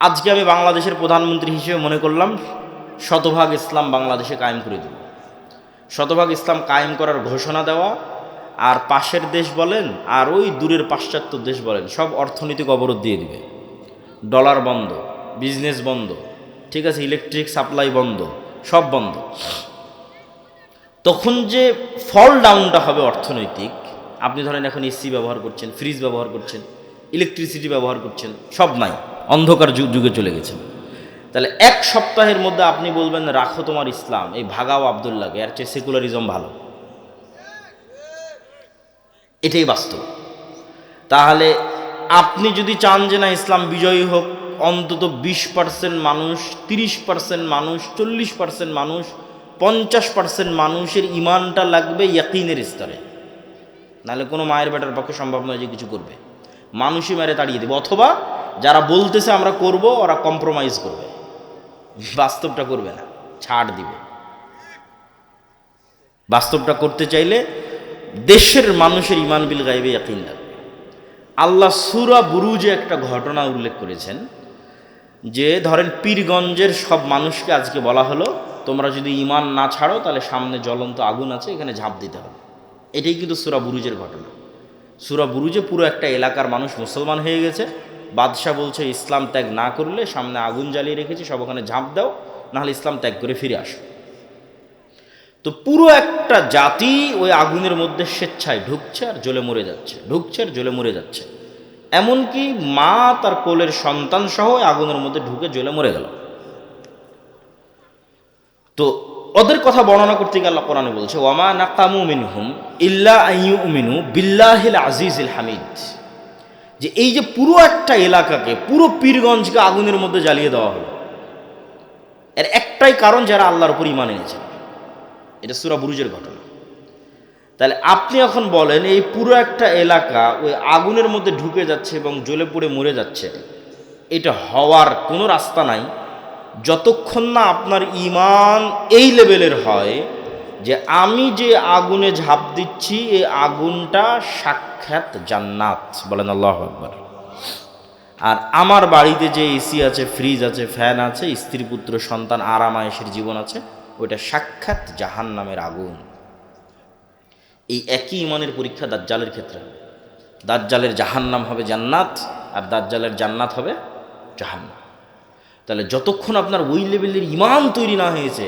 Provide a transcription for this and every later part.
আজকে আমি বাংলাদেশের প্রধানমন্ত্রী হিসেবে মনে করলাম শতভাগ ইসলাম বাংলাদেশে কায়েম করে দেব। শতভাগ ইসলাম কায়েম করার ঘোষণা দেওয়া, আর পাশের দেশ বলেন আর ওই দূরের পাশ্চাত্য দেশ বলেন সব অর্থনৈতিক অবরোধ দিয়ে দিবে। ডলার বন্ধ, বিজনেস বন্ধ, ঠিক আছে, ইলেকট্রিক সাপ্লাই বন্ধ, সব বন্ধ। তখন যে ফল ডাউনটা হবে অর্থনৈতিক, আপনি ধরেন এখন এসি ব্যবহার করছেন, ফ্রিজ ব্যবহার করছেন, ইলেকট্রিসিটি ব্যবহার করছেন, সব নাই, অন্ধকার যুগে চলে গেছেন। তাহলে এক সপ্তাহের মধ্যে আপনি বলবেন রাখো তোমার ইসলাম, এই ভাগাও আবদুল্লাহকে, এর চেয়ে সেকুলারিজম ভালো। এটাই বাস্তব। তাহলে আপনি যদি চান যে না ইসলাম বিজয়ী হোক, অন্তত 20% মানুষ, 30% মানুষ, 40% মানুষ, 50% মানুষের ইমানটা লাগবে ইয়াকিনের স্তরে, নাহলে কোনো মায়ের বেটার পক্ষে সম্ভব নয় যে কিছু করবে। মানুষই মেরে তাড়িয়ে দেবে, অথবা যারা বলতেছে আমরা করব ওরা কম্প্রোমাইজ করবে, বাস্তবটা করবে না, ছাড় দিবে। বাস্তবটা করতে চাইলে দেশের মানুষের ইমান বিল গায়বে ইয়াকিন লাগবে। আল্লাহ সূরা বুরুজে একটা ঘটনা উল্লেখ করেছেন যে ধরেন পীরগঞ্জের সব মানুষকে আজকে বলা হলো তোমরা যদি ইমান না ছাড়ো তাহলে সামনে জ্বলন্ত আগুন আছে, এখানে ঝাঁপ দিতে হবে। এটাই কিন্তু সূরা বুরুজের ঘটনা। সূরা বুরুজে পুরো একটা এলাকার মানুষ মুসলমান হয়ে গেছে, বাদশাহ বলছে ইসলাম ত্যাগ না করলে সামনে আগুন জ্বালিয়ে রেখেছে, সব ওখানে ঝাঁপ দাও, নাহলে ইসলাম ত্যাগ করে ফিরে আসো। তো পুরো একটা জাতি ওই আগুনের মধ্যে স্বেচ্ছায় ঢুকছে আর জ্বলে মরে যাচ্ছে, ঢুকছে আর জ্বলে মরে যাচ্ছে। এমনকি মা তার কোলের সন্তান সহ আগুনের মধ্যে ঢুকে জ্বলে মরে গেল। তো ওদের কথা বর্ণনা করতে গিয়ে আল্লাহ কোরআনে বলছে ওয়ামা নাকামু মিনহুম ইল্লা আইয়ুমিনু বিল্লাহিল আজিজিল হামিদ, যে এই যে পুরো একটা এলাকাকে, পুরো পীরগঞ্জকে আগুনের মধ্যে জ্বালিয়ে দেওয়া হলো, এর একটাই কারণ যারা আল্লাহর উপর ঈমান এনেছে। এটা সূরা বুরুজের ঘটনা। তাহলে আপনি এখন বলেন এই পুরো একটা এলাকা ওই আগুনের মধ্যে ঢুকে যাচ্ছে এবং জ্বলে পুড়ে মরে যাচ্ছে, এটা হওয়ার কোনো রাস্তা নাই যতক্ষণ না আপনার ঈমান এই লেভেলের হয় যে আমি যে আগুনে ঝাঁপ দিচ্ছি এই আগুনটা সাক্ষাৎ জান্নাত, বলেন আল্লাহু আকবার। আর আমার বাড়িতে যে এসি আছে, ফ্রিজ আছে, ফ্যান আছে, স্ত্রী পুত্র সন্তান আরাম আয়েশের জীবন আছে, ওইটা সাক্ষাৎ জাহান্নামের আগুন। এই একই ইমানের পরীক্ষা দাজ্জালের ক্ষেত্রে হবে। দাজ্জালের জাহান্নাম হবে জান্নাত, আর দাজ্জালের জান্নাত হবে জাহান্নাম। তাহলে যতক্ষণ আপনার ওই লেভেলের ইমান তৈরি না হয়েছে,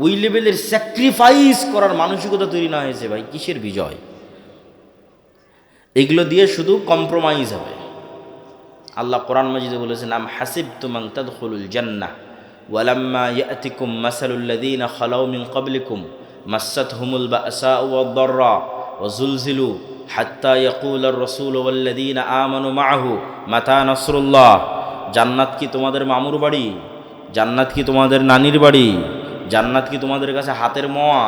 ওই লেভেলের স্যাক্রিফাইস করার মানসিকতা তৈরি না হয়েছে, ভাই কিসের বিজয়? এগুলো দিয়ে শুধু কম্প্রোমাইজ হবে। আল্লাহ কোরআন মাজিদে বলেছেন আম হাসিবতুম আন তাদখুলুল জান্নাহ ওয়ালাম্মা ইয়াতিকুম মাসালুল লাযীনা খালাউ মিন ক্বাবলিকুম মাসাতহুমুল বাসাউ ওয়াদ-দাররা ওয়া যুলজিলু হাত্তা ইয়াকুলার রাসূলু ওয়াল্লাযীনা আমানু মাআহু মাতা নাসরুল্লাহ। জান্নাত কি তোমাদের মামুর বাড়ি? জান্নাত কি তোমাদের নানির বাড়ি? জান্নাত কি তোমাদের কাছে হাতের মোয়া?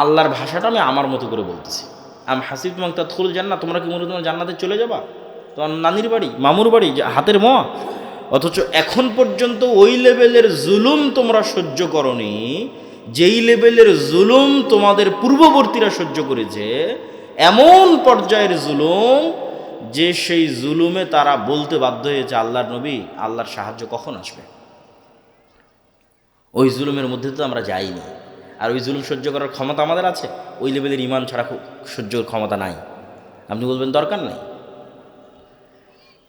আল্লাহর ভাষাটা আমি আমার মতো করে বলতেছি। আম হাসিবতুম আন তাদখুলুল জান্নাহ, তোমরা কি মনে হয় তোমরা জান্নাতে চলে যাবা? তোমার নানির বাড়ি, মামুর বাড়ি, হাতের মোয়া। অথচ এখন পর্যন্ত ওই লেভেলের জুলুম তোমরা সহ্য করনি যেই লেভেলের জুলুম তোমাদের পূর্ববর্তীরা সহ্য করেছে। এমন পর্যায়ের জুলুম যে সেই জুলুমে তারা বলতে বাধ্য হয়েছে আল্লাহর নবী আল্লাহর সাহায্য কখন আসবে। ওই জুলুমের মধ্যে তো আমরা যাইনি, আর ওই জুলুম সহ্য করার ক্ষমতা আমাদের আছে? ওই লেভেলের ইমান ছাড়া সহ্যর ক্ষমতা নাই। আপনি বলবেন দরকার নাই।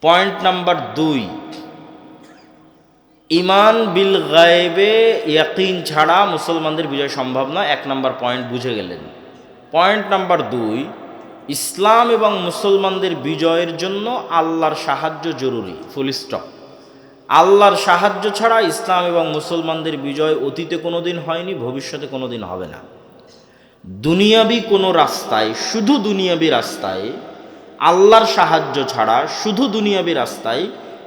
পয়েন্ট নাম্বার 2, ইমান বিল গায়বে ইয়াকিন ছাড়া মুসলমানদের বিজয় সম্ভব নয়। 1 নম্বর পয়েন্ট বুঝে গেলেন। পয়েন্ট নাম্বার 2, ইসলাম এবং মুসলমানদের বিজয়ের জন্য আল্লাহর সাহায্য জরুরি, ফুল স্টপ। আল্লাহর সাহায্য ছাড়া ইসলাম এবং মুসলমানদের বিজয় অতীতে কোনোদিন হয়নি, ভবিষ্যতে কোনোদিন হবে না। দুনিয়াবি কোনো রাস্তায়, শুধু দুনিয়াবি রাস্তায় আল্লাহর সাহায্য ছাড়া, শুধু দুনিয়াবি রাস্তায়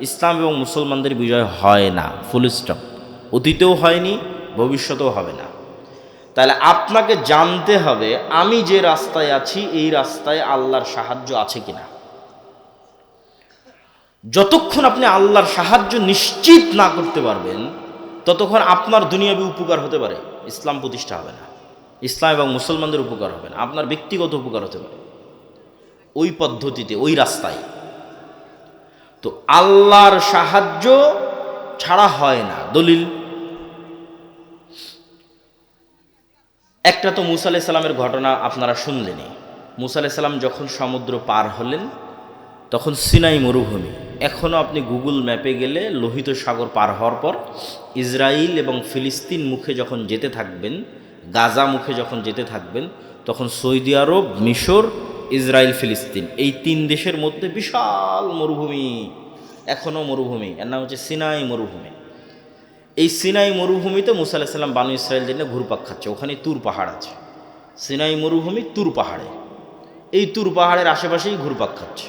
ইসলাম এবং মুসলমানদের বিজয় হয় না, ফুল স্টপ। অতীতেও হয়নি, ভবিষ্যতেও হবে না। তাহলে আপনাকে জানতে হবে আমি যে রাস্তায় আছি এই রাস্তায় আল্লাহর সাহায্য আছে কিনা। যতক্ষণ আপনি আল্লাহর সাহায্য নিশ্চিত না করতে পারবেন ততক্ষণ আপনার দুনিয়াবি উপকার হতে পারে, ইসলাম প্রতিষ্ঠা হবে না, ইসলাম এবং মুসলমানদের উপকার হবে না, আপনার ব্যক্তিগত উপকার হতে পারে ওই পদ্ধতিতে, ওই রাস্তায়। তো আল্লাহর সাহায্য ছাড়া হয় না। দলিল একটা তো মুসা আলাইহিস সালামের ঘটনা আপনারা শুনলেনই। মুসা আলাইহিস সালাম যখন সমুদ্র পার হলেন তখন সিনাই মরুভূমি, এখনও আপনি গুগল ম্যাপে গেলে লোহিত সাগর পার হওয়ার পর ইসরায়েল এবং ফিলিস্তিন মুখে যখন যেতে থাকবেন, গাজা মুখে যখন যেতে থাকবেন, তখন সৌদি আরব, মিশর, ইসরায়েল, ফিলিস্তিন এই 3 দেশের মধ্যে বিশাল মরুভূমি, এখনও মরুভূমি, এর নাম হচ্ছে সিনাই মরুভূমি। এই সিনাই মরুভূমিতে মুসা আলাইহিস সালাম বানু ইসরায়েল জন্য ঘুরপাক খাচ্ছে। ওখানে তুর পাহাড় আছে, সিনাই মরুভূমি তুর পাহাড়ে, এই তুর পাহাড়ের আশেপাশেই ঘুরপাক খাচ্ছে।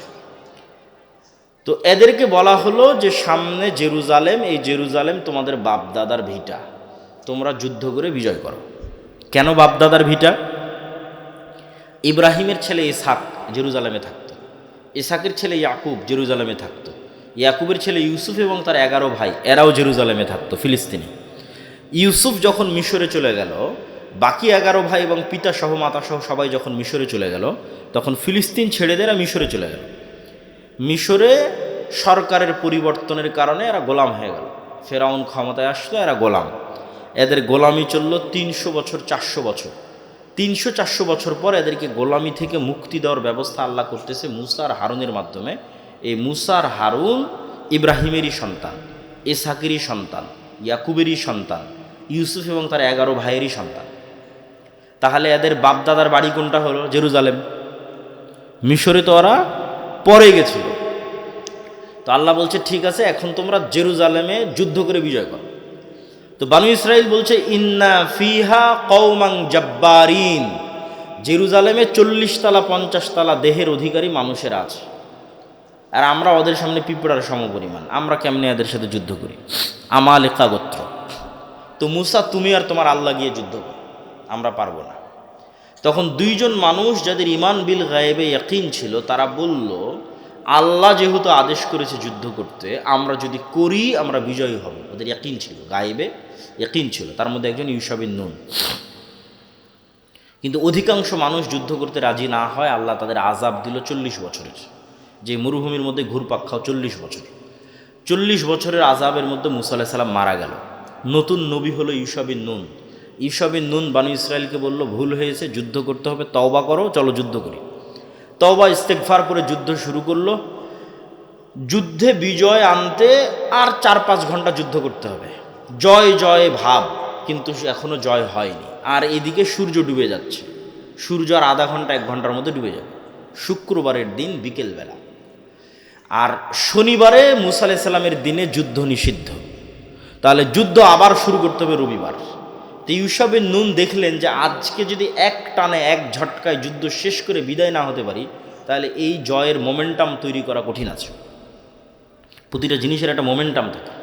তো এদেরকে বলা হলো যে সামনে জেরুজালেম, এই জেরুজালেম তোমাদের বাপদাদার ভিটা, তোমরা যুদ্ধ করে বিজয় করো। কেন বাপদাদার ভিটা? ইব্রাহিমের ছেলে ইসহাক জেরুজালেমে থাকতো, ইসহাকের ছেলে ইয়াকুব জেরুজালেমে থাকতো, ইয়াকুবের ছেলে ইউসুফ এবং তার 11 ভাই এরাও জেরুজালেমে থাকতো, ফিলিস্তিনে। ইউসুফ যখন মিশরে চলে গেল, বাকি 11 ভাই এবং পিতা সহ মাতা সহ সবাই যখন মিশরে চলে গেল, তখন ফিলিস্তিন ছেড়ে দিয়ে এরা মিশরে চলে গেল। মিশরে সরকারের পরিবর্তনের কারণে এরা গোলাম হয়ে গেল। ফেরাউন ক্ষমতায় আসলো, এরা গোলাম। এদের গোলামি চলল 300 বছর, 400 বছর। 300-400 বছর পর এদেরকে গোলামি থেকে মুক্তি দেওয়ার ব্যবস্থা আল্লাহ করতেছে মুসা আর হারুনের মাধ্যমে। এই মুসা আর হারুন ইব্রাহিমেরই সন্তান, ইসহাকেরই সন্তান, ইয়াকুবেরই সন্তান, ইউসুফ এবং তার 11 ভাইয়েরই সন্তান। তাহলে এদের বাপদাদার বাড়ি কোনটা হলো? জেরুজালেম। মিশরে তো ওরা পরে গেছিল। তো আল্লাহ বলছে ঠিক আছে, এখন তোমরা জেরুজালেমে যুদ্ধ করে বিজয় করো। তো বানু ইসরাইল বলছে ইন্না ফিহা কওমান জাব্বারিন, জেরুজালেমে 40 তলা 50 তলা দেহের অধিকারী মানুষের আছে, আর আমরা ওদের সামনে পিঁপড়ার সমপরিমাণ, আমরা কেমনে এদের সাথে যুদ্ধ করি? আমালেকা গোত্র। তো মুসা, তুমি আর তোমার আল্লাহ গিয়ে যুদ্ধ করো, আমরা পারবো না। তখন 2 জন মানুষ যাদের ইমান বিল গায়েবে ইয়াকিন ছিল, তারা বলল আল্লাহ যেহেতু আদেশ করেছে যুদ্ধ করতে, আমরা যদি করি আমরা বিজয়ী হব। ওদের ইয়াকিন ছিল, গায়েবে ইয়াকিন ছিল। তার মধ্যে একজন ইউশা বিন নুন। কিন্তু অধিকাংশ মানুষ যুদ্ধ করতে রাজি না হয়, আল্লাহ তাদের আযাব দিল 40 বছরের। যে মরুভূমির মধ্যে ঘুরপাক খাও 40 বছর, 40 বছরের আযাবের মধ্যে মুসা আলাইহিস সালাম মারা গেল। নতুন নবী হলো ইউশা বিন নুন। ইউশা বিন নুন বানু ইসরায়েলকে বলল ভুল হয়েছে, যুদ্ধ করতে হবে, তওবা করো, চলো যুদ্ধ করি। তওবা ইস্তেগফার করে যুদ্ধ শুরু করলো। যুদ্ধে বিজয় আনতে আর 4-5 ঘন্টা যুদ্ধ করতে হবে, জয় জয় ভাব, কিন্তু এখনো জয় হয়নি। আর এদিকে সূর্য ডুবে যাচ্ছে, সূর্য আর আধা ঘন্টা 1 ঘন্টার মধ্যে ডুবে যাবে। শুক্রবারের দিন বিকেলবেলা, আর শনিবারে মুসা আলাইহিস সালামের দিনে যুদ্ধ নিষিদ্ধ। তাহলে যুদ্ধ আবার শুরু করতে হবে রবিবার। তো ইউশা বিন নুন দেখলেন যে আজকে যদি এক টানে এক ঝটকায় যুদ্ধ শেষ করে বিদায় না হতে পারি, তাহলে এই জয়ের মোমেন্টাম তৈরি করা কঠিন আছে। প্রতিটা জিনিসের একটা মোমেন্টাম থাকে,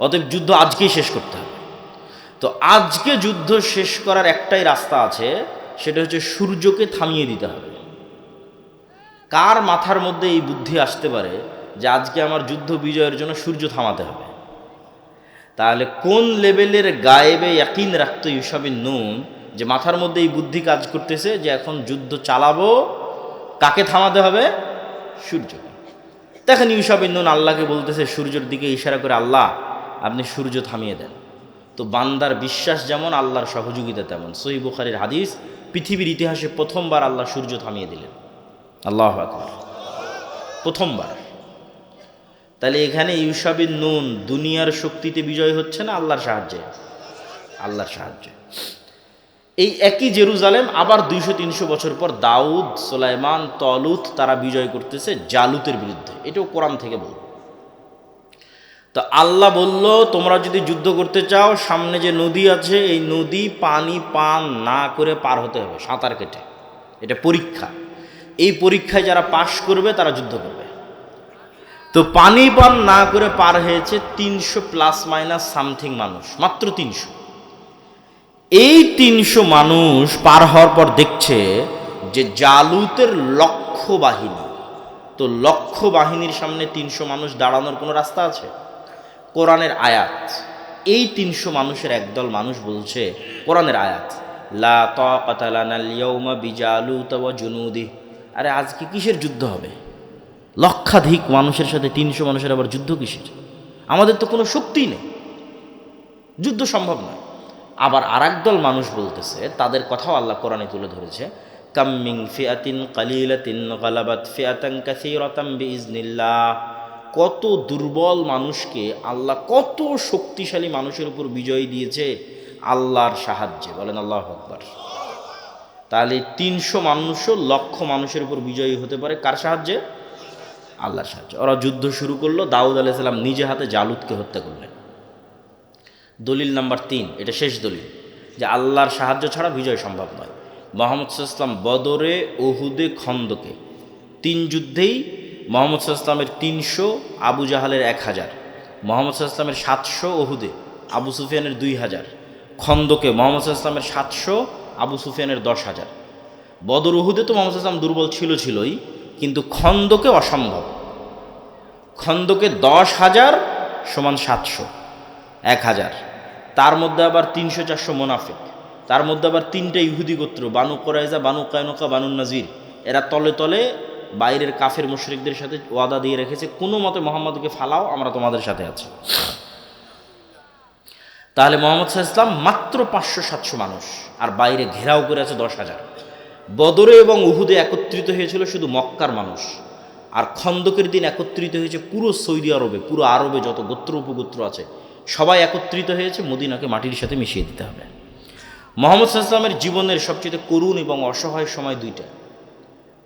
অতএব যুদ্ধ আজকেই শেষ করতে হবে। তো আজকে যুদ্ধ শেষ করার একটাই রাস্তা আছে, সেটা হচ্ছে সূর্যকে থামিয়ে দিতে হবে। কার মাথার মধ্যে এই বুদ্ধি আসতে পারে যে আজকে আমার যুদ্ধ বিজয়ের জন্য সূর্য থামাতে হবে? তাহলে কোন লেভেলের গায়েবে ইয়াকিন রাখতো ইউশা বিন নুন যে মাথার মধ্যে এই বুদ্ধি কাজ করতেছে যে এখন যুদ্ধ চালাবো, কাকে থামাতে হবে? সূর্যকে। দেখেন ইউশা বিন নুন আল্লাহকে বলতেছে সূর্যের দিকে ইশারা করে, আল্লাহ আপনি সূর্য থামিয়ে দেন। তো বান্দার বিশ্বাস যেমন, আল্লাহর সহযোগিতা তেমন। সহিহ বুখারীর হাদিস, পৃথিবীর ইতিহাসে প্রথমবার আল্লাহ সূর্য থামিয়ে দিলেন। আল্লাহু আকবার, প্রথমবার। তাহলে এখানে ইউশা বিন নুন দুনিয়ার শক্তিতে বিজয় হচ্ছে না আল্লাহর সাহায্যে? আল্লাহর সাহায্যে। এই একই জেরুজালেম আবার 200-300 বছর পর দাউদ, সুলাইমান, তলুত তারা বিজয় করতেছে জালুতের বিরুদ্ধে। এটাও কোরআন থেকে বলব। তো আল্লাহ বলল তোমরা যদি যুদ্ধ করতে চাও, সামনে যে নদী আছে এই নদী পানি পান না করে পার হতে হবে, সাঁতার কেটে। এটা পরীক্ষা। এই পরীক্ষায় যারা পাশ করবে তারা যুদ্ধ করবে। তো পানি পান না করে পার হয়েছে 300 প্লাস মাইনাস সামথিং মানুষ, মাত্র 300। এই 300 মানুষ পার হওয়ার পর দেখছে যে জালুতের লক্ষ বাহিনী। তো লক্ষ বাহিনীর সামনে 300 মানুষ দাঁড়ানোর কোনো রাস্তা আছে? কোরআনের আয়াত। এই 300 মানুষের একদল মানুষ বলছে, কোরআনের আয়াত, লা তাকাতা লানাল ইয়াউমা বিজালুত ওয়া জুনুদি। আরে আজকে কিসের যুদ্ধ হবে? লক্ষাধিক মানুষের সাথে 300 মানুষের আবার যুদ্ধ কিসের? আমাদের তো কোনো শক্তিই নেই, যুদ্ধ সম্ভব নয়। আবার আরেক দল মানুষ বলতেছে, তাদের কথাও আল্লাহ কোরআনে তুলে ধরেছে, কাম্মিং ফিয়াতিন কালিলাতিন গালাবাত ফিয়াতান কাসীরাতাম বিইজনিল্লাহ। কত দুর্বল মানুষকে আল্লাহ কত শক্তিশালী মানুষের উপর বিজয় দিয়েছে আল্লাহর সাহায্যে। বলেন আল্লাহু আকবার। তাহলে 300 মানুষও লক্ষ মানুষের উপর বিজয়ী হতে পারে কার সাহায্যে? আল্লাহর সাহায্যে। ওরা যুদ্ধ শুরু করলো, দাউদ আলাইহিস সালাম নিজে হাতে জালুতকে হত্যা করলেন। দলিল নাম্বার 3, এটা শেষ দলিল, যে আল্লাহর সাহায্য ছাড়া বিজয় সম্ভব নয়। মুহাম্মদ সাল্লাল্লাহু আলাইহি ওয়াসাল্লাম বদরে, উহুদে, খন্দকে 3 যুদ্ধেই মুহাম্মদ সাল্লাল্লাহু আলাইহি ওয়াসাল্লামের 300, আবু জাহালের 1000, মুহাম্মদ সাল্লাল্লাহু আলাইহি ওয়াসাল্লামের 700, উহুদে আবু সুফিয়ানের 2000, খন্দকে মুহাম্মদ সাল্লাল্লাহু আলাইহি ওয়াসাল্লামের 700, আবু সুফিয়ানের 10,000। বদর, উহুদে তো মুহাম্মদ সাল্লাল্লাহু আলাইহি ওয়াসাল্লাম দুর্বল ছিলই, কিন্তু খন্দকে অসম্ভব। খন্দকে 10,000 সমান 700, 1000। তার মধ্যে আবার 300-400 মুনাফিক, তার মধ্যে আবার 3টা ইহুদি গোত্র, বানু কুরাইজা, বানু কায়নুকা, বানু নাজির। এরা তলে তলে বাইরের কাফের মুশরিকদের সাথে ওয়াদা দিয়ে রেখেছে, কোনো মতে মোহাম্মদকে ফালাও, আমরা তোমাদের সাথে আছি। তাহলে মুহাম্মদ সাল্লাল্লাহু আলাইহি ওয়াসাল্লাম মাত্র 500-700 মানুষ, আর বাইরে ঘেরাও করে আছে 10,000। বদরে এবং উহুদে একত্রিত হয়েছিল শুধু মক্কার মানুষ, আর খন্দকের দিন একত্রিত হয়েছে পুরো সৌদি আরবে, পুরো আরবে যত গোত্র উপগোত্র আছে সবাই একত্রিত হয়েছে, মদিনাকে মাটির সাথে মিশিয়ে দিতে হবে। মুহাম্মদ সাল্লাল্লাহু আলাইহি ওয়াসাল্লামের জীবনের সবচেয়ে করুণ এবং অসহায় সময় 2টা।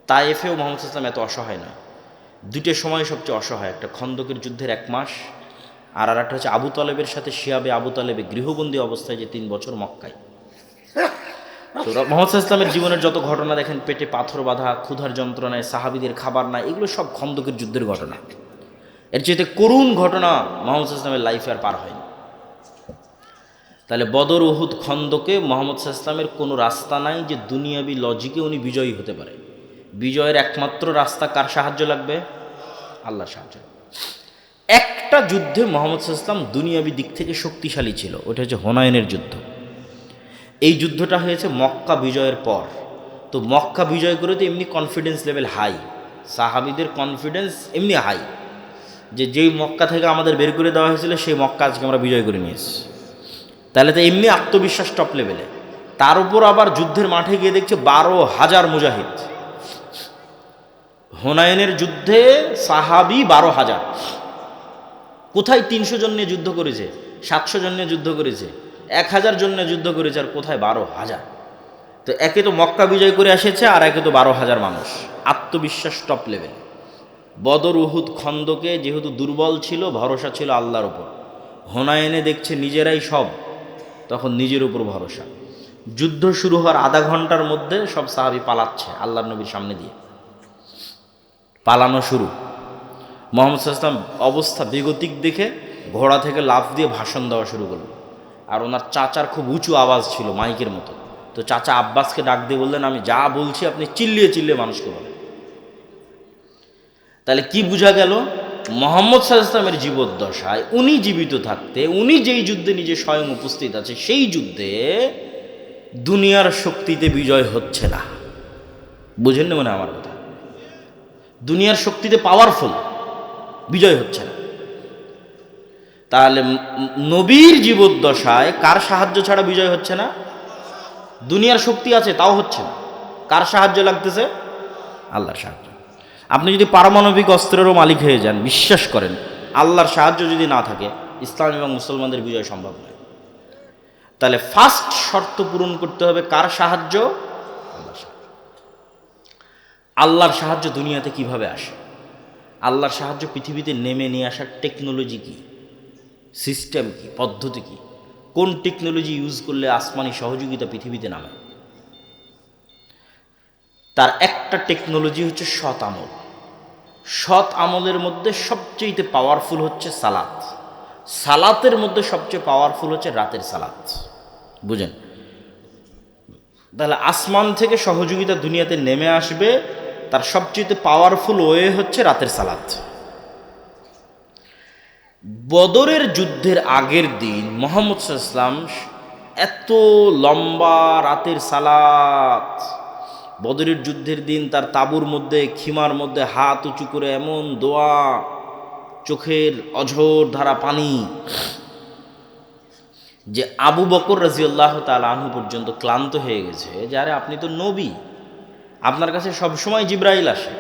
তায়েফেও মুহাম্মদ সাল্লাল্লাহু আলাইহি ওয়াসাল্লাম এত অসহায় না, 2টা সময় সবচেয়ে অসহায়। একটা খন্দকের যুদ্ধের 1 মাস, আর একটা হচ্ছে আবু তালেবের সাথে শিয়াবে আবু তালেবে গৃহবন্দী অবস্থায় যে 3 বছর মক্কায়। তো মুহাম্মদ সাল্লাল্লাহু আলাইহি ওয়াসাল্লামের জীবনের যত ঘটনা দেখেন, পেটে পাথর বাঁধা, ক্ষুধার যন্ত্রণায়, সাহাবীদের খাবার না, এগুলো সব খন্দকের যুদ্ধের ঘটনা। এর চাইতে করুণ ঘটনা মুহাম্মদ সাল্লাল্লাহু আলাইহি ওয়াসাল্লামের লাইফে আর পার হয়নি। তাহলে বদর, উহুদ, খন্দকে মুহাম্মদ সাল্লাল্লাহু আলাইহি ওয়াসাল্লামের কোনো রাস্তা নাই যে দুনিয়াবি লজিকে উনি বিজয়ী হতে পারে। বিজয়ের একমাত্র রাস্তা কার সাহায্য লাগবে? আল্লাহর সাহায্য। একটা যুদ্ধে মুহাম্মদ সাল্লাল্লাহু আলাইহি ওয়াসাল্লাম দুনিয়াবি দিক থেকে শক্তিশালী ছিল, ওটা হচ্ছে হুনাইনের যুদ্ধ। এই যুদ্ধটা হয়েছে মক্কা বিজয়ের পর। তো মক্কা বিজয় করে তো এমনি কনফিডেন্স লেভেল হাই, সাহাবীদের কনফিডেন্স এমনি হাই, যে যেই মক্কা থেকে আমাদের বের করে দেওয়া হয়েছিল সেই মক্কা আজকে আমরা বিজয় করে নিয়েছি। তাহলে তো এমনি আত্মবিশ্বাস টপ লেভেলে। তার উপর আবার যুদ্ধের মাঠে গিয়ে দেখছে 12,000 মুজাহিদ। হুনাইনের যুদ্ধে সাহাবী 12,000। কোথায় 300 জন নিয়ে যুদ্ধ করেছে, 700 জন নিয়ে যুদ্ধ করেছে, 1000 জন নিয়ে যুদ্ধ করেছে, আর কোথায় 12,000। তো একে তো মক্কা বিজয় করে এসেছে, আর একে তো 12,000 মানুষ। আত্মবিশ্বাস টপ লেভেল। বদর, উহুদ, খন্দকে যেহেতু দুর্বল ছিল, ভরসা ছিল আল্লাহর উপর। হুনাইনে দেখছে নিজেরাই সব, তখন নিজের উপর ভরসা। যুদ্ধ শুরু হওয়ার আধা ঘন্টার মধ্যে সব সাহাবী পালাচ্ছে আল্লাহর নবীর সামনে দিয়ে। পালানো শুরু। মুহাম্মদ সাল্লাল্লাহু আলাইহি ওয়াসাল্লাম অবস্থা বেগতিক দেখে ঘোড়া থেকে লাফ দিয়ে ভাষণ দেওয়া শুরু করল। আর ওনার চাচার খুব উঁচু আওয়াজ ছিল, মাইকের মতো। তো চাচা আব্বাসকে ডাক দিয়ে বললেন, আমি যা বলছি আপনি চিল্লিয়ে চিল্লিয়ে মানুষকে বলেন। তাহলে কি বোঝা গেল? মুহাম্মদ সাল্লাল্লাহু আলাইহি ওয়াসাল্লামের জীবদ্দশায় উনি জীবিত থাকতে, উনি যেই যুদ্ধে নিজে স্বয়ং উপস্থিত আছে, সেই যুদ্ধে দুনিয়ার শক্তিতে বিজয় হচ্ছে না। বুঝেন না মনে আমার কথা? দুনিয়ার শক্তিতে পাওয়ারফুল, বিজয় হচ্ছে না। তাহলে নবীর জীবদ্দশায় কার সাহায্য ছাড়া বিজয় হচ্ছে না? দুনিয়ার শক্তি আছে তাও হচ্ছে না। কার সাহায্য লাগতেছে? আল্লাহর সাহায্য। আপনি যদি পারমাণবিক অস্ত্রেরও মালিক হয়ে যান, বিশ্বাস করেন আল্লাহর সাহায্য যদি না থাকে, ইসলাম এবং মুসলমানদের বিজয় সম্ভব নয়। তাহলে ফার্স্ট শর্ত পূরণ করতে হবে কার সাহায্য? আল্লাহর সাহায্য। আল্লাহর সাহায্য দুনিয়াতে কিভাবে আসে? আল্লাহর সাহায্য পৃথিবীতে নেমে নিয়ে আসার টেকনোলজি কি, সিস্টেম কি, পদ্ধতি কি, কোন টেকনোলজি ইউজ করলে আসমানি সহযোগিতা পৃথিবীতে নামে? তার একটা টেকনোলজি হচ্ছে সৎ আমল। সৎ আমলের মধ্যে সবচেয়ে পাওয়ারফুল হচ্ছে সালাত। সালাতের মধ্যে সবচেয়ে পাওয়ারফুল হচ্ছে রাতের সালাত। বুঝেন? তাহলে আসমান থেকে সহযোগিতা দুনিয়াতে নেমে আসবে, তার সবচেয়ে পাওয়ারফুল ওয়ে হচ্ছে রাতের সালাত। বদরের যুদ্ধের আগের দিন মুহাম্মদ সাল্লাল্লাহু আলাইহি ওয়াসাল্লাম এত লম্বা রাতের সালাত, বদরের যুদ্ধের দিন তার তাঁবুর মধ্যে খিমার মধ্যে হাত উঁচু করে এমন দোয়া, চোখের অঝোর ধারা পানি, যে আবু বকর রাদিয়াল্লাহু তাআলা আনহু পর্যন্ত ক্লান্ত হয়ে গেছে যে আরে আপনি তো নবী, আপনার কাছে সবসময় জিবরাইল আসে,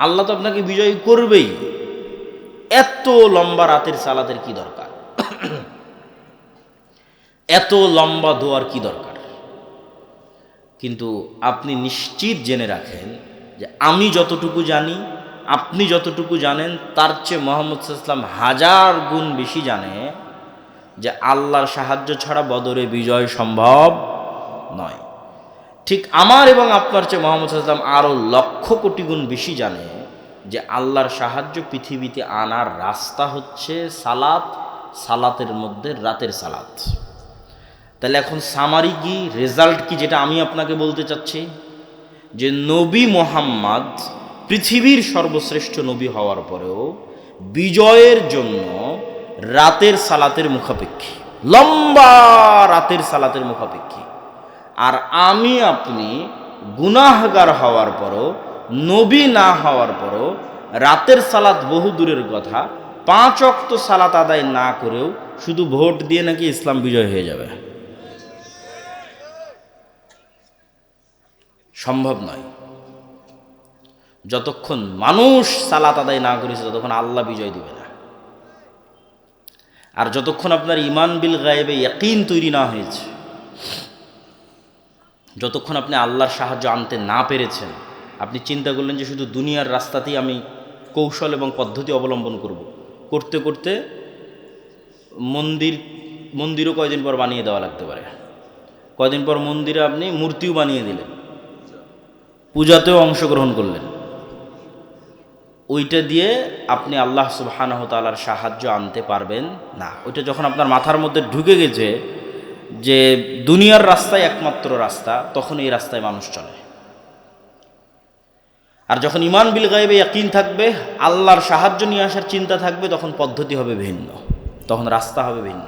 আল্লাহ তো আপনাকে বিজয়ী করবেই, এত লম্বা রাতের সালাতের কি দরকার, এত লম্বা দোয়ার কি দরকার। কিন্তু আপনি নিশ্চিত জেনে রাখেন যে আমি যতটুকু জানি, আপনি যতটুকু জানেন, তার চেয়ে মুহাম্মদ সাল্লাল্লাহু আলাইহি ওয়াসাল্লাম হাজার গুণ বেশি জানে যে আল্লাহর সাহায্য ছাড়া বদরে বিজয় সম্ভব নয়। ঠিক আমার এবং আপনার চেয়ে মুহাম্মদ সাল্লাল্লাহু আলাইহি ওয়াসাল্লাম আরও লক্ষ কোটি গুণ বেশি জানে যে আল্লাহর সাহায্য পৃথিবীতে আনার রাস্তা হচ্ছে সালাত, সালাতের মধ্যে রাতের সালাত। তাহলে এখন সামারি কি, রেজাল্ট কি, যেটা আমি আপনাকে বলতে চাচ্ছি যে নবী মুহাম্মদ পৃথিবীর সর্বশ্রেষ্ঠ নবী হওয়ার পরেও বিজয়ের জন্য রাতের সালাতের মুখাপেক্ষী, লম্বা রাতের সালাতের মুখাপেক্ষী। আর আমি আপনি গুনাহগার হওয়ার পরও, নবী না হওয়ার পরও রাতের সালাত বহু দূরের কথা, 5 ওয়াক্ত সালাত আদায় না করেও শুধু ভোট দিয়ে নাকি ইসলাম বিজয় হয়ে যাবে, সম্ভব নয়। যতক্ষণ মানুষ সালাত আদায় না করেছে ততক্ষণ আল্লাহ বিজয় দিবে না। আর যতক্ষণ আপনার ইমান বিল গায়েবে ইয়াকিন তৈরি না হয়েছে, যতক্ষণ আপনি আল্লাহর সাহায্য আনতে না পেরেছেন, আপনি চিন্তা করলেন যে শুধু দুনিয়ার রাস্তাতেই আমি কৌশল এবং পদ্ধতি অবলম্বন করব, করতে করতে মন্দিরও কয়দিন পর বানিয়ে দেওয়া লাগতে পারে, কয়দিন পর মন্দিরে আপনি মূর্তিও বানিয়ে দিলেন, পূজাতেও অংশগ্রহণ করলেন, ওইটা দিয়ে আপনি আল্লাহ সুবহানাহু ওয়া তাআলার সাহায্য আনতে পারবেন না। ওইটা যখন আপনার মাথার মধ্যে ঢুকে গেছে যে দুনিয়ার রাস্তায় একমাত্র রাস্তা, তখন এই রাস্তায় মানুষ চলে। আর যখন ইমান বিল গায়বে ইয়াকিন থাকবে, আল্লাহর সাহায্য নিয়ে আসার চিন্তা থাকবে, তখন পদ্ধতি হবে ভিন্ন, তখন রাস্তা হবে ভিন্ন।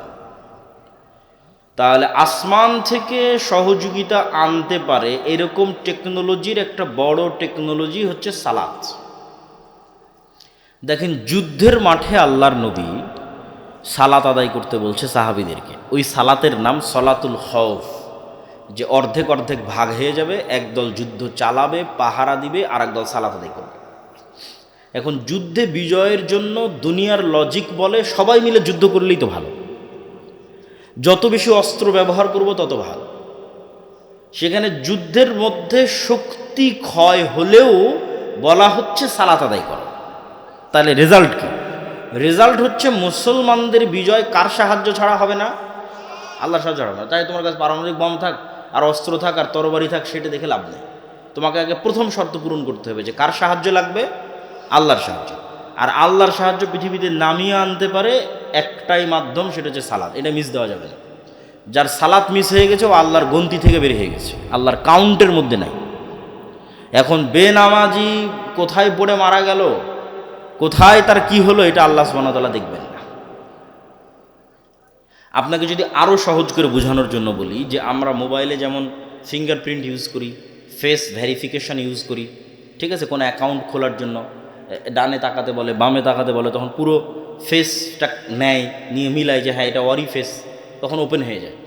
তাহলে আসমান থেকে সহযোগিতা আনতে পারে এরকম টেকনোলজির একটা বড় টেকনোলজি হচ্ছে সালাত। দেখেন, যুদ্ধের মাঠে আল্লাহর নবী সালাত আদায় করতে বলছে সাহাবীদেরকে, ওই সালাতের নাম সলাতুল খৌফ, যে অর্ধেক অর্ধেক ভাগ হয়ে যাবে, একদল যুদ্ধ চালাবে, পাহারা দিবে, আর একদল সালাত আদায় করবে। এখন যুদ্ধে বিজয়ের জন্য দুনিয়ার লজিক বলে সবাই মিলে যুদ্ধ করলেই তো ভালো, যত বেশি অস্ত্র ব্যবহার করব তত ভালো। সেখানে যুদ্ধের মধ্যে শক্তি ক্ষয় হলেও বলা হচ্ছে সালাত আদায় করো। তাহলে রেজাল্ট কি? রেজাল্ট হচ্ছে মুসলমানদের বিজয় কার সাহায্য ছাড়া হবে না? আল্লাহর সাহায্য ছাড়া হবে না। তাই তোমার কাছে পারমাণবিক বম থাক আর অস্ত্র থাক আর তরবারি থাক, সেটা দেখে লাভ নেই। তোমাকে আগে প্রথম শর্ত পূরণ করতে হবে যে কার সাহায্য লাগবে? আল্লাহর সাহায্য। আর আল্লাহর সাহায্য পৃথিবীতে নামিয়ে আনতে পারে একটাই মাধ্যম, সেটা হচ্ছে সালাত। এটা মিস দেওয়া যাবে না। যার সালাত মিস হয়ে গেছে ও আল্লাহর গন্তি থেকে বের হয়ে গেছে, আল্লাহর কাউন্টের মধ্যে নাই। এখন বেনামাজি কোথায় পড়ে মারা গেল, কোথায় তার কি হলো, এটা আল্লাহ সুবহানাহু ওয়া তাআলা দেখবেন না। আপনাকে যদি আরও সহজ করে বোঝানোর জন্য বলি, যে আমরা মোবাইলে যেমন ফিঙ্গারপ্রিন্ট ইউজ করি, ফেস ভেরিফিকেশন ইউজ করি, ঠিক আছে, কোনো অ্যাকাউন্ট খোলার জন্য ডানে তাকাতে বলে, বামে তাকাতে বলে, তখন পুরো ফেসটা নেয়, নিয়ে মিলায় যে হ্যাঁ এটা ওয়ারি ফেস, তখন ওপেন হয়ে যায়।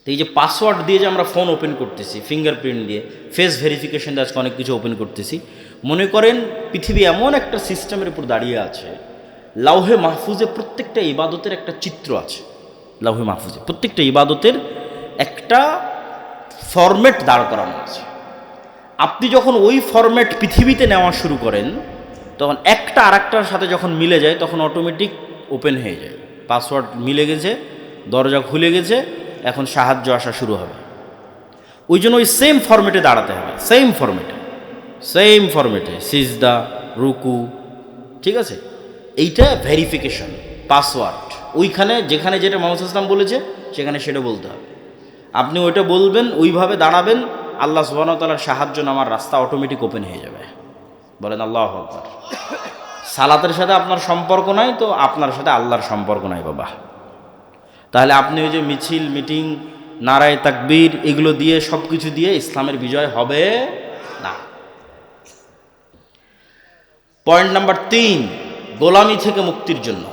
তো এই যে পাসওয়ার্ড দিয়ে যে আমরা ফোন ওপেন করতেছি, ফিঙ্গারপ্রিন্ট দিয়ে, ফেস ভেরিফিকেশন দিয়ে আজকে অনেক কিছু ওপেন করতেছি। মনে করেন পৃথিবী এমন একটা সিস্টেমের উপর দাঁড়িয়ে আছে, লাউহে মাহফুজে প্রত্যেকটা ইবাদতের একটা চিত্র আছে। লাউহে মাহফুজে প্রত্যেকটা ইবাদতের একটা ফরম্যাট দাঁড় করানো আছে। আপনি যখন ওই ফরম্যাট পৃথিবীতে নেওয়া শুরু করেন, তখন একটা আরেকটার সাথে যখন মিলে যায়, তখন অটোমেটিক ওপেন হয়ে যায়। পাসওয়ার্ড মিলে গেছে, দরজা খুলে গেছে, এখন সাহায্য আসা শুরু হবে। ওই জন্য ওই সেম ফরম্যাটে দাঁড়াতে হবে, সেম ফরম্যাটে সিজদা, রুকু, ঠিক আছে। এইটা ভেরিফিকেশন, পাসওয়ার্ড, ওইখানে যেখানে যেটা মুহাম্মদ সাল্লাল্লাহু আলাইহি ওয়াসাল্লাম বলেছে সেখানে সেটা বলতে হবে। আপনি ওইটা বলবেন, ওইভাবে দাঁড়াবেন, আল্লাহ সুবহানাহু ওয়া তাআলার সাহায্য নামার রাস্তা অটোমেটিক ওপেন হয়ে যাবে। বলেন আল্লাহু আকবার। সালাতের সাথে আপনার সম্পর্ক নাই তো আপনার সাথে আল্লাহর সম্পর্ক নাই বাবা। তাহলে আপনি ওই যে মিছিল, মিটিং, নারায়ে তাকবীর এগুলো দিয়ে সব কিছু দিয়ে ইসলামের বিজয় হবে না। পয়েন্ট নাম্বার 3, গোলামি থেকে মুক্তির জন্য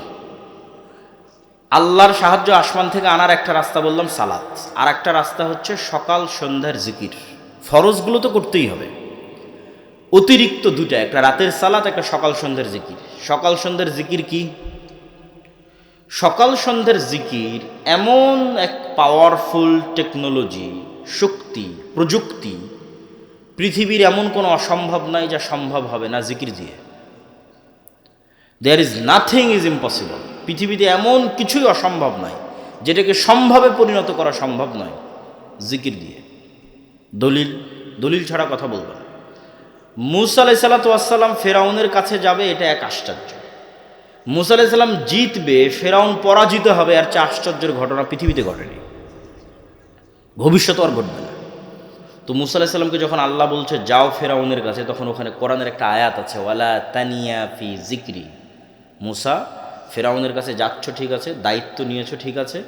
আল্লাহর সাহায্য আসমান থেকে আনার একটা রাস্তা বললাম সালাত, আর একটা রাস্তা হচ্ছে সকাল সন্ধ্যার জিকির। ফরজগুলো তো করতেই হবে, অতিরিক্ত দুটা, একটা রাতের সালাত, একটা সকাল সন্ধ্যার জিকির। সকাল সন্ধ্যার জিকির কি? সকাল সন্ধ্যার জিকির এমন এক পাওয়ারফুল টেকনোলজি, শক্তি, প্রযুক্তি, পৃথিবীর এমন কোনো অসম্ভব নাই যা সম্ভব হবে না জিকির দিয়ে। There is nothing is impossible. পৃথিবীতে এমন কিছুই অসম্ভব নয় যেটাকে সম্ভবে পরিণত করা সম্ভব নয় জিকির দিয়ে। দলিল ছাড়া কথা বলবে না। মুসা আলাইহিস সালাতু ওয়াস সালাম ফেরাউনের কাছে যাবে, এটা এক আশ্চর্য। মুসা আলাইহিস সালাম জিতবে, ফেরাউন পরাজিত হবে, আর চেয়ে আশ্চর্যের ঘটনা পৃথিবীতে ঘটেনি, ভবিষ্যতে আর ঘটবে না। তো মুসা আলাইহিস সালামকে যখন আল্লাহ বলছে যাও ফেরাউনের কাছে, তখন ওখানে কোরআনের একটা আয়াত আছে, ওয়ালা তানিয়া ফি জিকরি। মুসা, ফেরাউনের কাছে যাচ্ছ ঠিক আছে, দায়িত্ব নিয়েছো ঠিক আছে,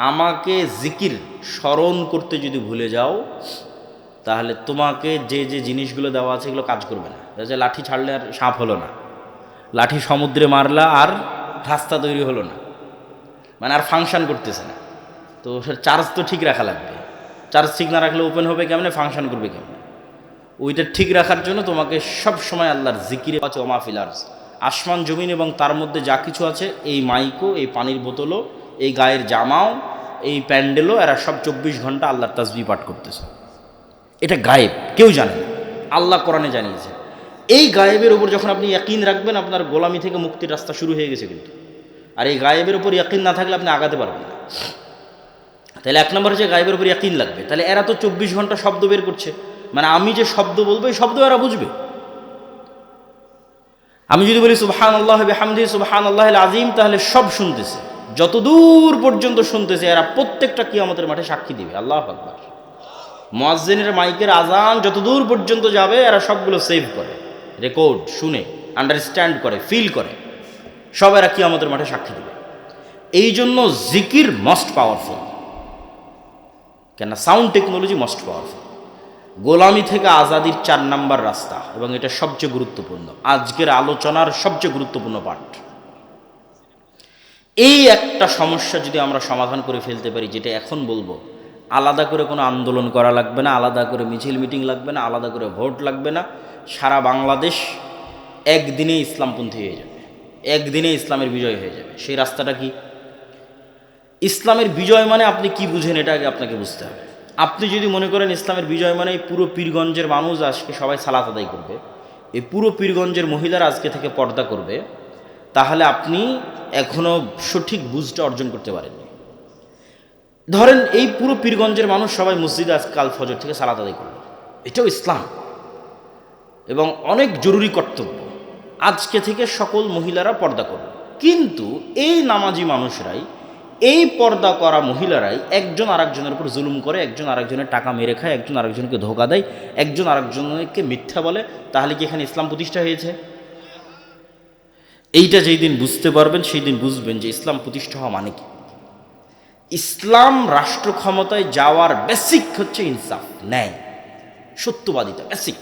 আমাকে জিকির স্মরণ করতে যদি ভুলে যাও তাহলে তোমাকে যে যে জিনিসগুলো দেওয়া আছে এগুলো কাজ করবে না। যে লাঠি ছাড়লে আর সাপ হলো না, লাঠি সমুদ্রে মারলা আর রাস্তা তৈরি হলো না, মানে আর ফাংশন করতেছে না। তো চার্জ তো ঠিক রাখা লাগবে, চার্জ ঠিক না রাখলে ওপেন হবে কেমনে, ফাংশন করবে কেমনে? ওইটা ঠিক রাখার জন্য তোমাকে সব সময় আল্লাহর জিকিরে আছে। ওমা ফিল আরজ, আসমান জমিন এবং তার মধ্যে যা কিছু আছে, এই মাইকও, এই পানির বোতলও, এই গায়ের জামাও, এই প্যান্ডেলও, এরা সব 24 ঘন্টা আল্লাহর তাসবিহ পাঠ করতেছে। এটা গায়েব, কেউ জানে না, আল্লাহ কোরআনে জানিয়েছে। এই গায়েবের উপর যখন আপনি ইয়াকিন রাখবেন, আপনার গোলামি থেকে মুক্তির রাস্তা শুরু হয়ে গেছে কিন্তু। আর এই গায়েবের উপর ইয়াকিন না থাকলে আপনি আগাতে পারবেন না। তাহলে এক নম্বর হচ্ছে গায়েবের উপর ইয়াকিন লাগবে। তাহলে এরা তো 24 ঘন্টা শব্দ বের করছে, মানে আমি যে শব্দ বলবো এই শব্দ এরা বুঝবে। আমি যদি বলি সুবহানাল্লাহি ওয়া বিহামদিহি সুবহানাল্লাহিল আযীম, তাহলে সব শুনতেছে, যতদূর পর্যন্ত শুনতেছে এরা প্রত্যেকটা কিয়ামতের মাঠে সাক্ষী দিবে। আল্লাহু আকবার। মুয়াজ্জিনের মাইকের আজান যতদূর পর্যন্ত যাবে এরা সবগুলো সেভ করে, রেকর্ড, শুনে, আন্ডারস্ট্যান্ড করে, ফিল করে, সব এরা কিয়ামতের মাঠে সাক্ষী দেবে। এই জন্য জিকির মোস্ট পাওয়ারফুল, কেন সাউন্ড টেকনোলজি মোস্ট পাওয়ারফুল। গোলামি থেকে আজাদির 4 নাম্বার রাস্তা, এবং এটা সবচেয়ে গুরুত্বপূর্ণ, আজকের আলোচনার সবচেয়ে গুরুত্বপূর্ণ পার্ট। এই একটা সমস্যা যদি আমরা সমাধান করে ফেলতে পারি, যেটা এখন বলবো, আলাদা করে কোনো আন্দোলন করা লাগবে না, আলাদা করে মিছিল মিটিং লাগবে না, আলাদা করে ভোট লাগবে না, সারা বাংলাদেশ একদিনে ইসলামপন্থী হয়ে যাবে, একদিনে ইসলামের বিজয় হয়ে যাবে। সেই রাস্তাটা কি? ইসলামের বিজয় মানে আপনি কি বুঝেন এটা আগে আপনাকে বুঝতে হবে। আপনি যদি মনে করেন ইসলামের বিজয় মানে এই পুরো পীরগঞ্জের মানুষ আজকে সবাই সালাত আদায় করবে, এই পুরো পীরগঞ্জের মহিলারা আজকে থেকে পর্দা করবে, তাহলে আপনি এখনও সঠিক বুঝটা অর্জন করতে পারেননি। ধরেন এই পুরো পীরগঞ্জের মানুষ সবাই মসজিদে আজকাল ফজর থেকে সালাত আদায় করবে, এটাও ইসলাম এবং অনেক জরুরি কর্তব্য। আজকে থেকে সকল মহিলারা পর্দা করবে, কিন্তু এই নামাজি মানুষরাই, এই পর্দা করা মহিলারাই একজন আরেকজনের উপর জুলুম করে, একজন আরেকজনের টাকা মেরে খায়, একজন আরেকজনকে ধোঁকা দেয়, একজন আরেকজনকে মিথ্যা বলে। তাহলে কি এখানে ইসলাম প্রতিষ্ঠা হয়েছে? এইটা যেই দিন বুঝতে পারবেন সেই দিন বুঝবেন যে ইসলাম প্রতিষ্ঠা হওয়া মানে কি। ইসলাম রাষ্ট্র ক্ষমতায় যাওয়ার বেসিক হচ্ছে ইনসাফ, ন্যায়, সত্যবাদিতা, বেসিক।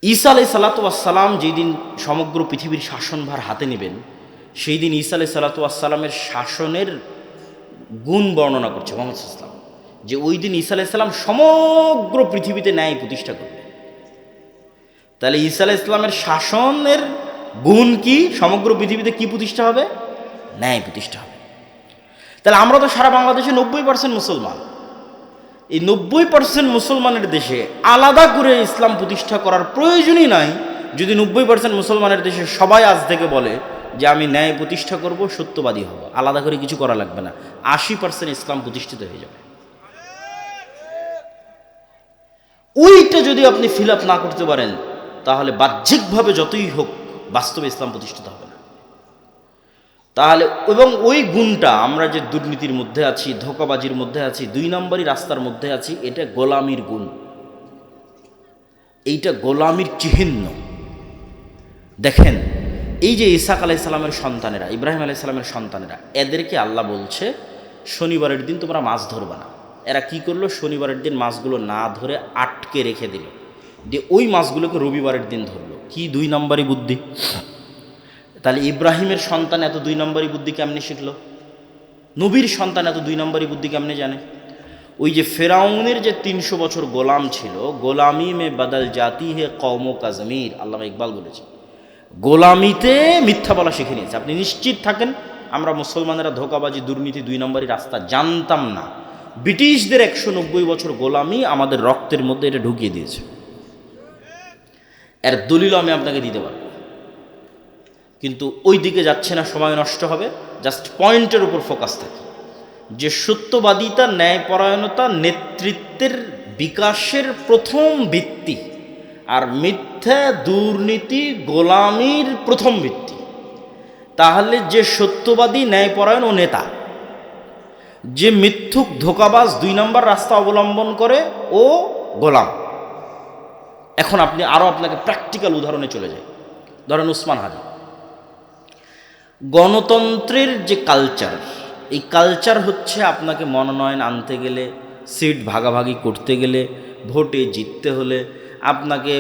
ঈসা আলাইহিস সালাতু ওয়াস সালাম যেই দিন সমগ্র পৃথিবীর শাসনভার হাতে নেবেন, সেই দিন ঈসা আলাইহিস সালাতু ওয়াস সালামের শাসনের গুণ বর্ণনা করছে মুহাম্মদ সাল্লাল্লাহু আলাইহি ওয়াসাল্লাম, যে ওই দিন ঈসা আলাইহিস সালাম সমগ্র পৃথিবীতে ন্যায় প্রতিষ্ঠা করবে। তাহলে ঈসা আলাইহিস সালামের শাসনের গুণ কি? সমগ্র পৃথিবীতে কি প্রতিষ্ঠা হবে? ন্যায় প্রতিষ্ঠা হবে। তাহলে আমরা তো সারা বাংলাদেশে 90% মুসলমান, এই 90% মুসলমানের দেশে আলাদা করে ইসলাম প্রতিষ্ঠা করার প্রয়োজনই নাই। যদি 90% মুসলমানের দেশে সবাই আজ থেকে বলে যে আমি ন্যায় প্রতিষ্ঠা করব, সত্যবাদী হব, আলাদা করে কিছু করা লাগবে না, 80% ইসলাম প্রতিষ্ঠিত হয়ে যাবে। ওইটা যদি আপনি ফিল আপ না করতে পারেন, তাহলে বাহ্যিকভাবে যতই হোক বাস্তবে ইসলাম প্রতিষ্ঠিত হবে না। তাহলে এবং ওই গুণটা, আমরা যে দুর্নীতির মধ্যে আছি, ধোঁকাবাজির মধ্যে আছি, 2 নম্বরই রাস্তার মধ্যে আছি, এটা গোলামির গুণ, এইটা গোলামির চিহ্ন। দেখেন এই যে ইসহাক আলাইহিস সালামের সন্তানেরা, ইব্রাহিম আলাইহিস সালামের সন্তানেরা, এদেরকে আল্লাহ বলছে শনিবারের দিন তোমরা মাছ ধরবা না। এরা কি করলো, শনিবারের দিন মাছগুলো না ধরে আটকে রেখে দিল, দিয়ে ওই মাছগুলোকে রবিবারের দিন ধরলো। কি 2 নম্বরই বুদ্ধি! তাহলে ইব্রাহিমের সন্তান এত 2 নম্বরই বুদ্ধি কেমনে শিখলো? নবীর সন্তান এত 2 নম্বরই বুদ্ধি কেমনে জানে? ওই যে ফেরাউনের যে 300 বছর গোলাম ছিল, গোলামি মে বদল জাতি হে কওম কা জমির, আল্লামা ইকবাল বলেছে, গোলামিতে মিথ্যা বলা শিখে নিয়েছে। আপনি নিশ্চিত থাকেন, আমরা মুসলমানেরা ধোঁকাবাজি, দুর্নীতি, 2 নম্বরই রাস্তা জানতাম না। ব্রিটিশদের 190 বছর গোলামি আমাদের রক্তের মধ্যে এটা ঢুকিয়ে দিয়েছে। এর দলিল আমি আপনাকে দিতে পারব, কিন্তু ওই দিকে যাচ্ছে না, সময় নষ্ট হবে। জাস্ট পয়েন্টের উপর ফোকাস থাকে যে সত্যবাদিতা, ন্যায়পরায়ণতা নেতৃত্বের বিকাশের প্রথম ভিত্তি, আর মিথ্যা, দুর্নীতি, গোলামির প্রথম ভিত্তি। তাহলে যে সত্যবাদী, ন্যায়পরায়ণ ও নেতা, যে মিথ্যুক, ধোঁকাবাজ, 2 নম্বর রাস্তা অবলম্বন করে ও গোলাম। এখন আপনি আপনাকে প্র্যাকটিক্যাল উদাহরণে চলে যাই। ধরেন উসমান হাদি, গণতন্ত্রের যে কালচার, এই কালচার হচ্ছে আপনাকে মনোনয়ন আনতে গেলে, সিট ভাগাভাগি করতে গেলে, ভোটে জিততে হলে আপনাকে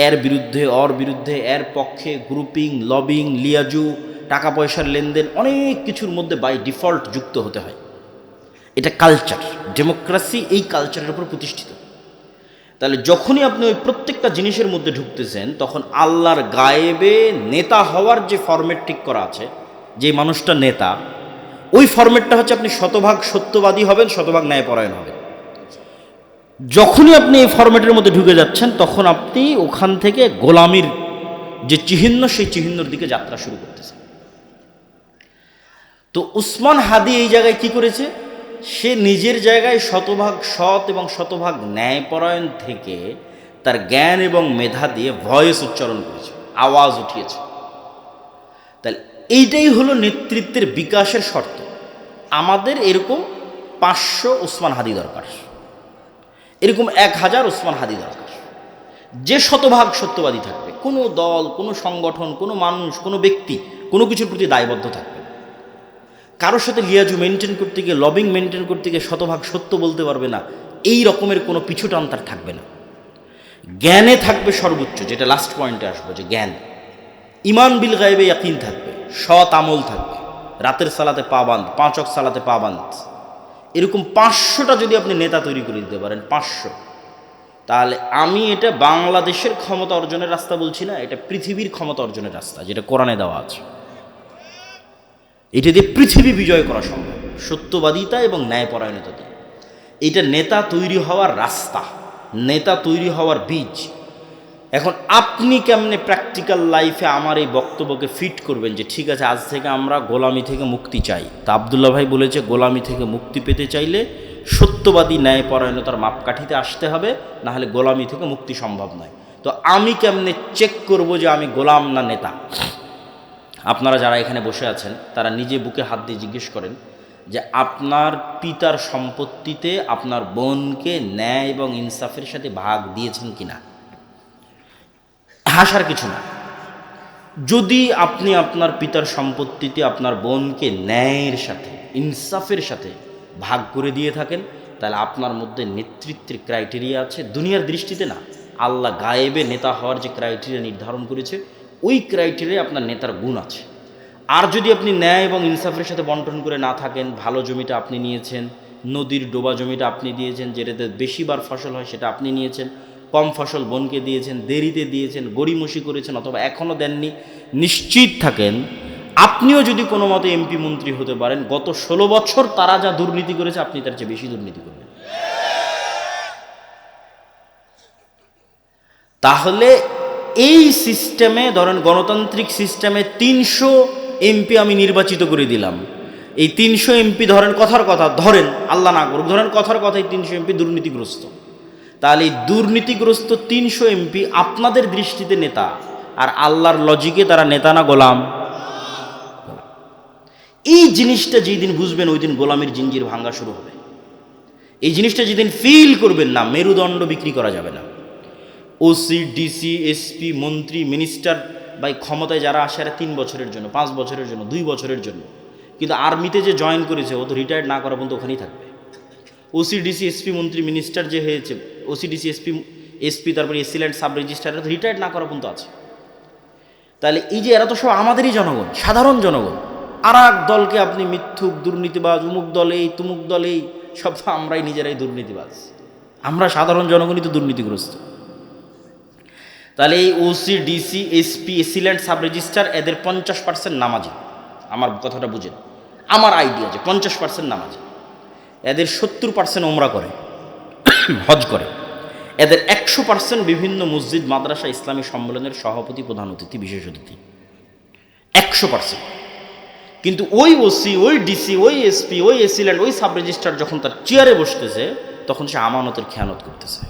এর বিরুদ্ধে, ওর বিরুদ্ধে, এর পক্ষে গ্রুপিং, লবিং, লিয়াজু, টাকা পয়সার লেনদেন, অনেক কিছুর মধ্যে বাই ডিফল্ট যুক্ত হতে হয়। এটা কালচার। ডেমোক্রেসি এই কালচারের উপর প্রতিষ্ঠিত। তাহলে যখনই আপনি ওই প্রত্যেকটা জিনিসের মধ্যে ঢুকতেছেন, তখন আল্লাহর গায়েবে নেতা হওয়ার যে ফরম্যাট ঠিক করা আছে, যে মানুষটা নেতা, ওই ফরম্যাটটা হচ্ছে আপনি শতভাগ সত্যবাদী হবেন, শতভাগ ন্যায়পরায়ণ হবেন। যখনই আপনি এই ফরম্যাটের মধ্যে ঢুকে যাচ্ছেন, তখন আপনি ওখান থেকে গোলামির যে চিহ্ন, সেই চিহ্নর দিকে যাত্রা শুরু করতেছেন। তো উসমান হাদি এই জায়গায় কি করেছে? সে নিজের জায়গায় শতভাগ সৎ এবং শতভাগ ন্যায়পরায়ণ থেকে তার জ্ঞান এবং মেধা দিয়ে ভয়েস উচ্চারণ করেছে, আওয়াজ উঠিয়েছে। তাহলে এইটাই হলো নেতৃত্বের বিকাশের শর্ত। আমাদের এরকম 500 উসমান হাদি দরকার, এরকম 1000 উসমান হাদি দরকার, যে শতভাগ সত্যবাদী থাকবে। কোনো দল, কোনো সংগঠন, কোনো মানুষ, কোনো ব্যক্তি কোনো কিছুর প্রতি দায়বদ্ধ থাকবে। কারোর সাথে লিয়াজু মেনটেন করতে গিয়ে, লবিং মেনটেন করতে গিয়ে শতভাগ সত্য বলতে পারবে না, এই রকমের কোনো পিছুটান তার থাকবে না। জ্ঞানে থাকবে সর্বোচ্চ, যেটা লাস্ট পয়েন্টে আসবো, যে জ্ঞান। ইমান বিল গায়েবে ইয়াকিন থাকবে, সৎ আমল থাকবে, রাতের সালাতে পাবান্দ, 5 ওয়াক্ত সালাতে পাবান্দ। এরকম 500টা যদি আপনি নেতা তৈরি করে দিতে পারেন, 500, তাহলে আমি এটা বাংলাদেশের ক্ষমতা অর্জনের রাস্তা বলছি না, এটা পৃথিবীর ক্ষমতা অর্জনের রাস্তা, যেটা কোরআনে দেওয়া আছে। এটা দিয়ে পৃথিবী বিজয় করা সম্ভব, সত্যবাদিতা এবং ন্যায়পরায়ণতা দিয়ে। এটা নেতা তৈরি হওয়ার রাস্তা, নেতা তৈরি হওয়ার বীজ। এখন আপনি কেমনে প্র্যাকটিক্যাল লাইফে আমার এই বক্তব্যকে ফিট করবেন যে ঠিক আছে, আজ থেকে আমরা গোলামি থেকে মুক্তি চাই। তা আবদুল্লাহ ভাই বলেছে, গোলামি থেকে মুক্তি পেতে চাইলে সত্যবাদী, ন্যায়পরায়ণতার মাপকাঠিতে আসতে হবে, না হলে গোলামি থেকে মুক্তি সম্ভব নয়। তো আমি কেমনে চেক করব যে আমি গোলাম না নেতা? আপনারা যারা এখানে বসে আছেন, তারা নিজে বুকে হাত দিয়ে জিজ্ঞেস করেন যে আপনার পিতার সম্পত্তিতে আপনার বোনকে ন্যায় এবং ইনসাফের সাথে ভাগ দিয়েছেন কিনা? হাসার কিছু না। যদি আপনি আপনার পিতার সম্পত্তিতে আপনার বোনকে ন্যায়ের সাথে, ইনসাফের সাথে ভাগ করে দিয়ে থাকেন, তাহলে আপনার মধ্যে নেতৃত্বের ক্রাইটেরিয়া আছে। দুনিয়ার দৃষ্টিতে না, আল্লাহ গায়েবে নেতা হওয়ার যে ক্রাইটেরিয়া নির্ধারণ করেছে, ওই ক্রাইটেরিয়া আপনার নেতার গুণ আছে। আর যদি আপনি ন্যায় এবং ইনসাফের সাথে বন্টন করে না থাকেন, ভালো জমিটা আপনি নিয়েছেন, নদীর ডোবা জমিটা আপনি দিয়েছেন, যেটাতে বেশিবার ফসল হয় সেটা আপনি নিয়েছেন, কম ফসল বোনকে দিয়েছেন, দেরিতে দিয়েছেন, গড়িমসি করেছেন, অথবা এখনও দেননি, নিশ্চিত থাকেন আপনিও যদি কোনো মতে এমপি মন্ত্রী হতে পারেন, গত 16 বছর তারা যা দুর্নীতি করেছে, আপনি তার চেয়ে বেশি দুর্নীতি করবেন। তাহলে এই সিস্টেমে, ধরেন গণতান্ত্রিক সিস্টেমে 300 এমপি আমি নির্বাচিত করে দিলাম। এই 300 এমপি ধরেন কথার কথা, ধরেন আল্লাহ না করুক, ধরেন কথার কথাই 300 এমপি দুর্নীতিগ্রস্ত। তাহলে এই দুর্নীতিগ্রস্ত 300 এমপি আপনাদের দৃষ্টিতে নেতা, আর আল্লাহর লজিকে তারা নেতা না গোলাম? এই জিনিসটা যেই দিন বুঝবেন, ওই দিন গোলামির জিঞ্জির ভাঙ্গা শুরু হবে। এই জিনিসটা যেদিন ফিল করবেন না, মেরুদণ্ড বিক্রি করা যাবে না। ওসি, ডিসি, এসপি, মন্ত্রী, মিনিস্টার, বা ক্ষমতায় যারা আসে, এরা 3 বছরের জন্য, 5 বছরের জন্য, 2 বছরের জন্য। কিন্তু আর্মিতে যে জয়েন করেছে ও তো রিটায়ার্ড না করা পর্যন্ত ওখানেই থাকবে। ওসিডিসি এসপি মন্ত্রী মিনিস্টার যে হয়েছে, ওসিডিসি এসপি তারপরে এসিল্যান্ড সাব রেজিস্ট্রার, তো রিটায়ার্ড না করা পর্যন্ত আছে। তাহলে এই যে এরা তো সব আমাদেরই জনগণ, সাধারণ জনগণ। আর এক দলকে আপনি মিথ্যুক, দুর্নীতিবাজ, উমুক দলেই তুমুক দলেই, সব তো আমরাই নিজেরাই দুর্নীতিবাজ, আমরা সাধারণ জনগণই তো দুর্নীতিগ্রস্ত। তাহলে এই OC DC SP AC land sub registrar এদের 50% নামাজি। আমার কথাটা বুঝেন, আমার আইডিয়া যে 50% নামাজি, এদের 70% ওমরা করে, হজ করে, এদের 100% বিভিন্ন মসজিদ মাদ্রাসা ইসলামী সম্মেলনের সভাপতি, প্রধান অতিথি, বিশেষ অতিথি, 100%। কিন্তু ওই ওসি, ওই ডিসি, ওই এসপি, ওই এসিল্যান্ড, ওই সাব রেজিস্ট্রার যখন তার চেয়ারে বসতেছে তখন সে আমানতের খেয়ানত করতেছে।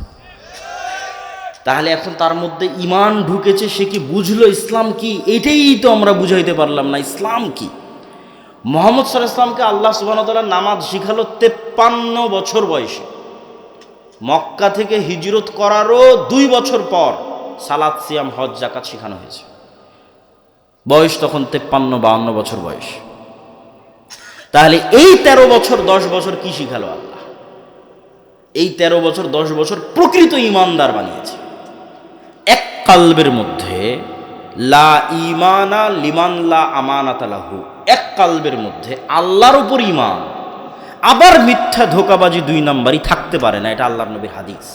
তাহলে এখন তার মধ্যে ইমান ঢুকেছে, সে কি বুঝলো ইসলাম কি? এটাই তো আমরা বুঝাইতে পারলাম না ইসলাম কি। মুহাম্মদ সাল্লাল্লাহু আলাইহি ওয়াসাল্লামকে আল্লাহ সুবহানাহু ওয়া তাআলা নামাজ শিখালো 53 বছর বয়সে। মক্কা থেকে হিজরত করারও 2 বছর পর সালাত, সিয়াম, হজ, যাকাত শেখানো হয়েছে। বয়স তখন 53-52 বছর বয়স। তাহলে এই 13 বছর 10 বছর কি শিখালো আল্লাহ? এই 13 বছর 10 বছর প্রকৃত ইমানদার বানিয়েছে। এক কালবের মধ্যে লা ইমানা লিমান লা আমানাতা লাহু, এক কালবের মধ্যে আল্লাহর উপর ইমান, আবার মিথ্যা ধোঁকাবাজি 2 নাম্বারই থাকতে পারে না। এটা আল্লাহর নবীর হাদিস।